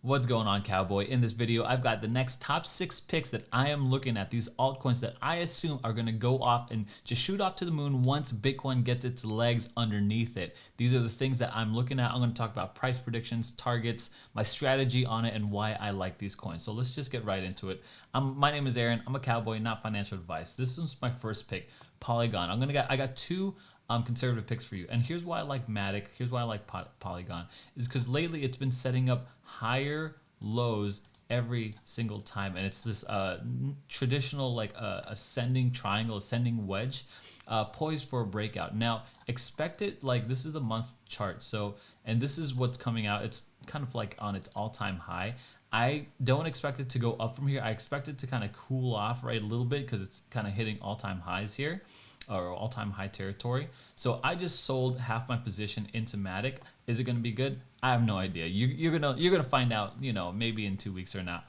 What's going on, cowboy? In this video, I've got the next top 6 picks that I am looking at, these altcoins that I assume are gonna go off and just shoot off to the moon once Bitcoin gets its legs underneath it. These are the things that I'm looking at. I'm gonna talk about price predictions, targets, my strategy on it, and why I like these coins. So let's just get right into it. My name is Aaron. I'm a cowboy, not financial advice. This is my first pick, Polygon. I got two conservative picks for you. And here's why I like Matic. Here's why I like Polygon. Is because lately it's been setting up higher lows every single time. And it's this traditional like ascending triangle, ascending wedge, poised for a breakout. Now, expect it, like this is the month chart. So, and this is what's coming out. It's kind of like on its all-time high. I don't expect it to go up from here. I expect it to kind of cool off right a little bit because it's kind of hitting all-time highs here, or all-time high territory. So I just sold half my position into Matic. Is it going to be good? I have no idea. You're gonna find out, you know, maybe in 2 weeks or not,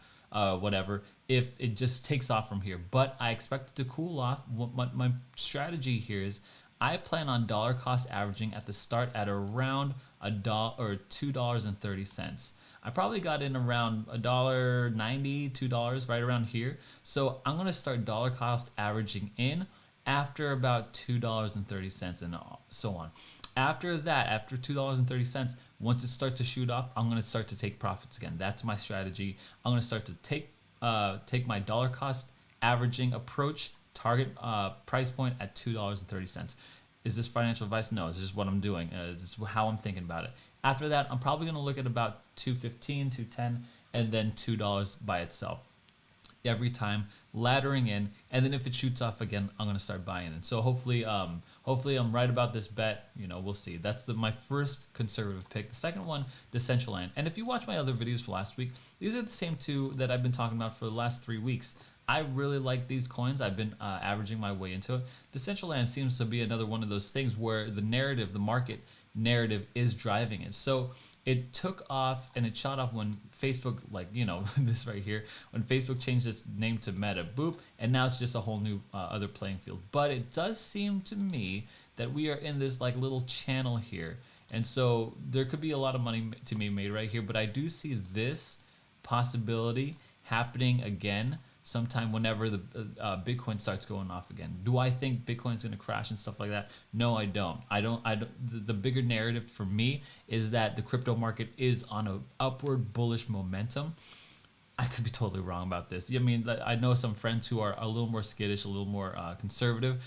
whatever, if it just takes off from here. But I expect it to cool off. My strategy here is I plan on dollar cost averaging at the start at around $1 or $2.30. I probably got in around $1.90, $2, right around here. So I'm gonna start dollar cost averaging in after about $2.30 and so on. After that, after $2.30, once it starts to shoot off, I'm gonna start to take profits again. That's my strategy. I'm gonna start to take my dollar cost averaging approach, target price point at $2.30. Is this financial advice? No, this is what I'm doing. This is how I'm thinking about it. After that, I'm probably gonna look at about $2.15, $2.10, and then $2 by itself every time, laddering in, and then if it shoots off again, I'm gonna start buying it. So hopefully I'm right about this bet. You know, we'll see. That's my first conservative pick. The second one, Decentraland. And if you watch my other videos for last week, these are the same two that I've been talking about for the last 3 weeks. I really like these coins. I've been averaging my way into it. Decentraland seems to be another one of those things where the narrative, the market narrative, is driving it. So it took off and it shot off when Facebook, like, you know, this right here, when Facebook changed its name to Meta, boop, and now it's just a whole new other playing field. But it does seem to me that we are in this like little channel here, and so there could be a lot of money to be made right here. But I do see this possibility happening again sometime whenever the Bitcoin starts going off again. Do I think Bitcoin's going to crash and stuff like that? No, I don't. The bigger narrative for me is that the crypto market is on a upward bullish momentum. I could be totally wrong about this. I mean, I know some friends who are a little more skittish, a little more conservative,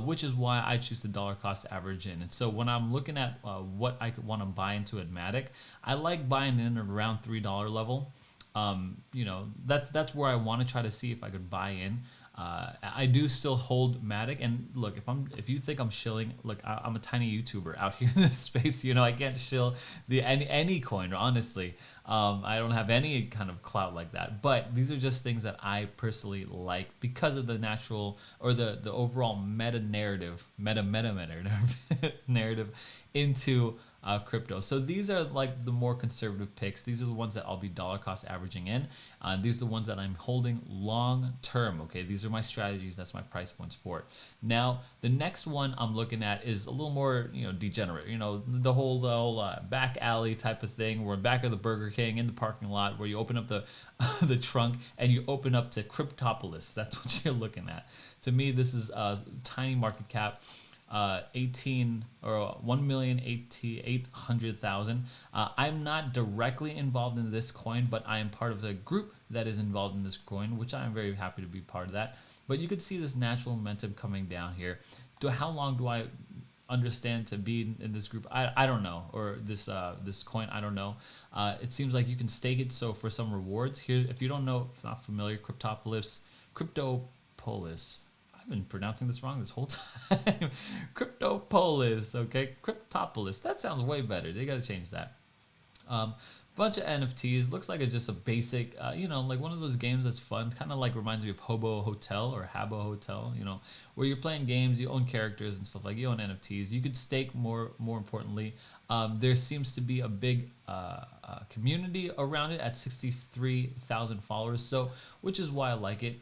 which is why I choose the dollar cost average in. And so when I'm looking at what I want to buy into at Matic, I like buying in around $3 level. You know, that's where I want to try to see if I could buy in. I do still hold Matic, and look, if you think I'm shilling, look, I'm a tiny YouTuber out here in this space. You know, I can't shill any coin, honestly. I don't have any kind of clout like that. But these are just things that I personally like because of the natural, or the overall meta narrative narrative into crypto. So these are like the more conservative picks. These are the ones that I'll be dollar cost averaging in. These are the ones that I'm holding long term. Okay, these are my strategies. That's my price points for it. Now, the next one I'm looking at is a little more, you know, degenerate. You know, the whole back alley type of thing. We're back of the Burger King in the parking lot where you open up the the trunk and you open up to Cryptopolis. That's what you're looking at. To me, this is a tiny market cap. 18 or 1,800,000. I'm not directly involved in this coin, but I am part of the group that is involved in this coin, which I am very happy to be part of that. But you could see this natural momentum coming down here. How long do I understand to be in this group? I don't know, or this coin, I don't know. It seems like you can stake it. So for some rewards here, if you don't know, if not familiar, Cryptopolis. I've been pronouncing this wrong this whole time. Cryptopolis, okay? Cryptopolis. That sounds way better. They got to change that. Bunch of NFTs. Looks like it's just a basic, you know, like one of those games that's fun. Kind of like reminds me of Hobo Hotel or Habbo Hotel, you know, where you're playing games, you own characters and stuff, like you own NFTs. You could stake more importantly. There seems to be a big community around it at 63,000 followers, so which is why I like it.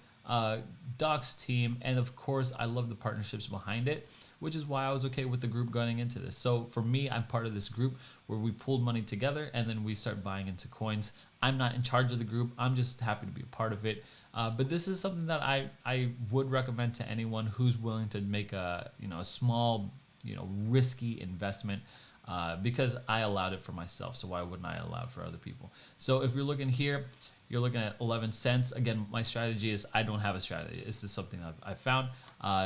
Doc's team, and of course I love the partnerships behind it, which is why I was okay with the group going into this. So for me, I'm part of this group where we pooled money together and then we start buying into coins. I'm not in charge of the group. I'm just happy to be a part of it. But this is something that I would recommend to anyone who's willing to make a small risky investment, because I allowed it for myself. So why wouldn't I allow it for other people? So if you're looking here, you're looking at 11 cents. Again, my strategy is I don't have a strategy. This is something I've found.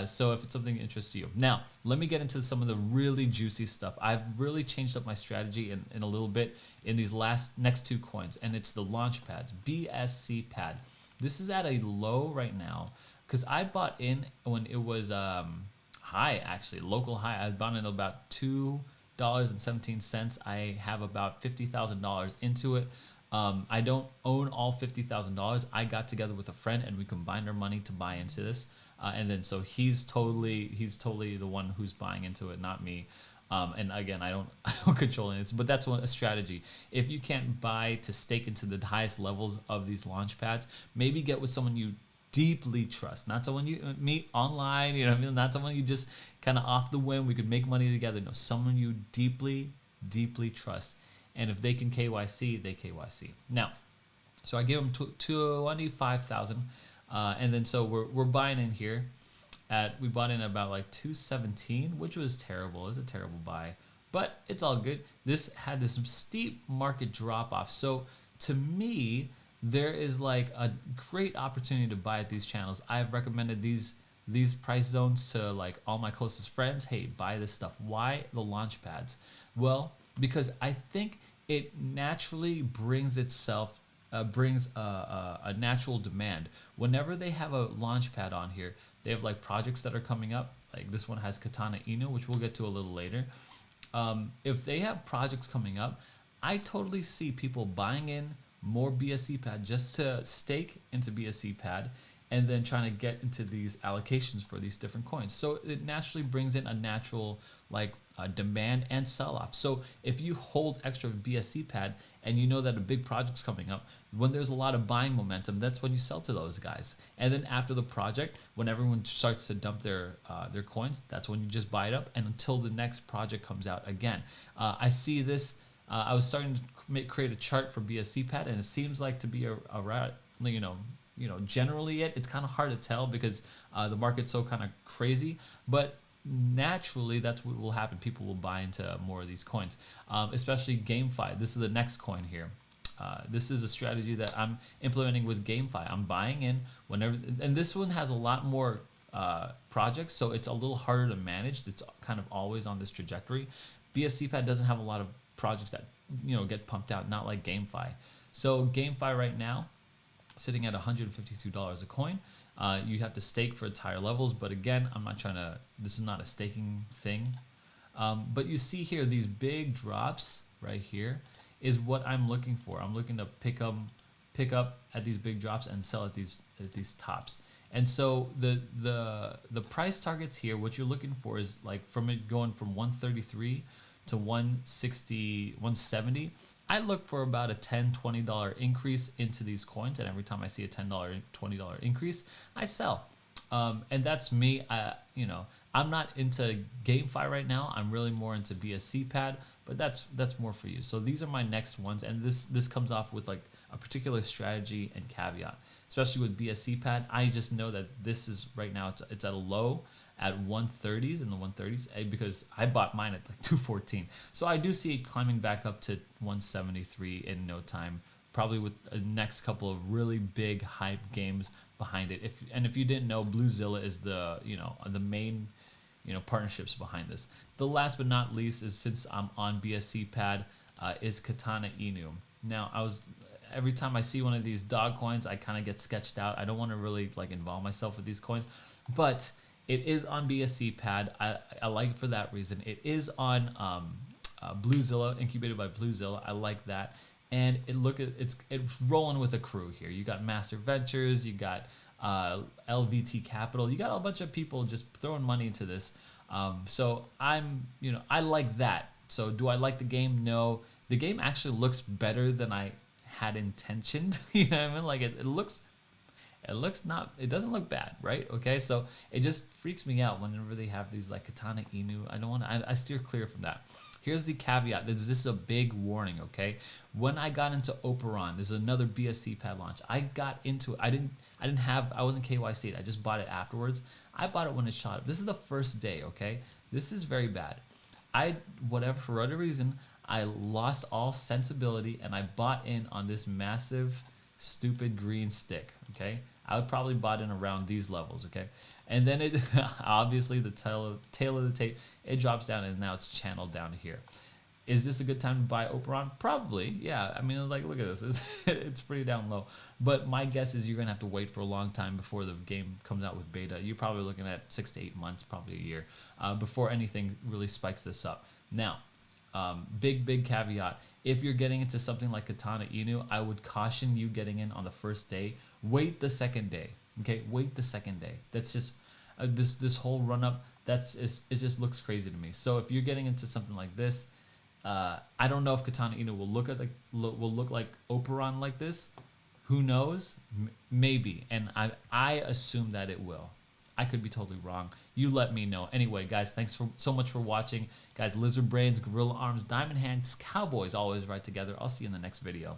So if it's something that interests you. Now, let me get into some of the really juicy stuff. I've really changed up my strategy in a little bit in these next two coins, and it's the Launchpads, BSC pad. This is at a low right now because I bought in when it was high, actually, local high. I bought in about $2.17. I have about $50,000 into it. I don't own all $50,000. I got together with a friend and we combined our money to buy into this. And then so he's totally the one who's buying into it, not me. And again, I don't control it, but that's a strategy. If you can't buy to stake into the highest levels of these launch pads, maybe get with someone you deeply trust, not someone you meet online, you know what I mean? Not someone you just kind of off the whim, we could make money together. No, someone you deeply trust. And if they can KYC, they KYC. Now, so I give them 25,000, and then so we're buying in here we bought in about like 217, which was terrible. It's a terrible buy, but it's all good. This had this steep market drop off. So to me, there is like a great opportunity to buy at these channels. I've recommended these price zones to like all my closest friends. Hey, buy this stuff. Why the launch pads? Well, because I think it naturally brings itself brings a natural demand. Whenever they have a launch pad on here, they have like projects that are coming up. Like this one has Katana Inu, which we'll get to a little later. If they have projects coming up, I totally see people buying in more BSC pad just to stake into BSC pad and then trying to get into these allocations for these different coins. So it naturally brings in a natural like demand and sell-off. So if you hold extra BSC pad and you know that a big project's coming up, when there's a lot of buying momentum, that's when you sell to those guys. And then after the project, when everyone starts to dump their coins, that's when you just buy it up and until the next project comes out again. I see this. I was starting to create a chart for BSC pad, and it seems like to be generally it's kind of hard to tell because the market's so kind of crazy, but naturally that's what will happen. People will buy into more of these coins, especially GameFi. This is the next coin here. This is a strategy that I'm implementing with GameFi. I'm buying in whenever, and this one has a lot more projects, so it's a little harder to manage. It's kind of always on this trajectory. BSC pad doesn't have a lot of projects that get pumped out, not like GameFi. So GameFi right now sitting at $152 a coin. You have to stake for its higher levels, but again, I'm not trying to, this is not a staking thing. But you see here, these big drops right here is what I'm looking for. I'm looking to pick up at these big drops and sell at these tops. And so the price targets here, what you're looking for is like from it going from 133 to 160, 170. I look for about a $10, $20 increase into these coins, and every time I see a $10, $20 increase, I sell. And that's me. I'm not into GameFi right now. I'm really more into BSC pad, but that's more for you. So these are my next ones, and this comes off with like a particular strategy and caveat, especially with BSC pad. I just know that this is right now it's at a low at 130s in the 130s because I bought mine at like 214. So I do see it climbing back up to 173 in no time, probably with the next couple of really big hype games behind it. If you didn't know, Bluezilla is the main partnerships behind this. The last but not least is, since I'm on BSC pad, is Katana Inu. Now every time I see one of these dog coins, I kind of get sketched out. I don't want to really like involve myself with these coins, but it is on BSC pad. I like it for that reason. It is on Bluezilla, incubated by Bluezilla. I like that. And it's rolling with a crew here. You got Master Ventures, you got LVT Capital, you got a bunch of people just throwing money into this. So I like that. So do I like the game? No. The game actually looks better than I had intentioned. You know what I mean? Like it looks It doesn't look bad, right? Okay, so it just freaks me out whenever they have these like Katana Inu. I don't want to, I steer clear from that. Here's the caveat. This is a big warning, okay? When I got into Operon, there's another BSC pad launch. I got into it. I wasn't KYC'd. I just bought it afterwards. I bought it when it shot up. This is the first day, okay? This is very bad. For whatever reason, I lost all sensibility and I bought in on this massive, stupid green stick, okay? I would probably bought in around these levels, okay? And then it, obviously the tail of the tape, it drops down and now it's channeled down here. Is this a good time to buy Operon? Probably, yeah. I mean, like, look at this. It's pretty down low. But my guess is you're gonna have to wait for a long time before the game comes out with beta. You're probably looking at 6 to 8 months, probably a year, before anything really spikes this up. Now, big caveat. If you're getting into something like Katana Inu, I would caution you getting in on the first day. Wait the second day. Okay, wait the second day. That's just this whole run up. It just looks crazy to me. So if you're getting into something like this, I don't know if Katana Inu will look like Operon like this. Who knows? Maybe, and I assume that it will. I could be totally wrong. You let me know. Anyway, guys, thanks so much for watching. Guys, Lizard Brains, Gorilla Arms, Diamond Hands, Cowboys always ride together. I'll see you in the next video.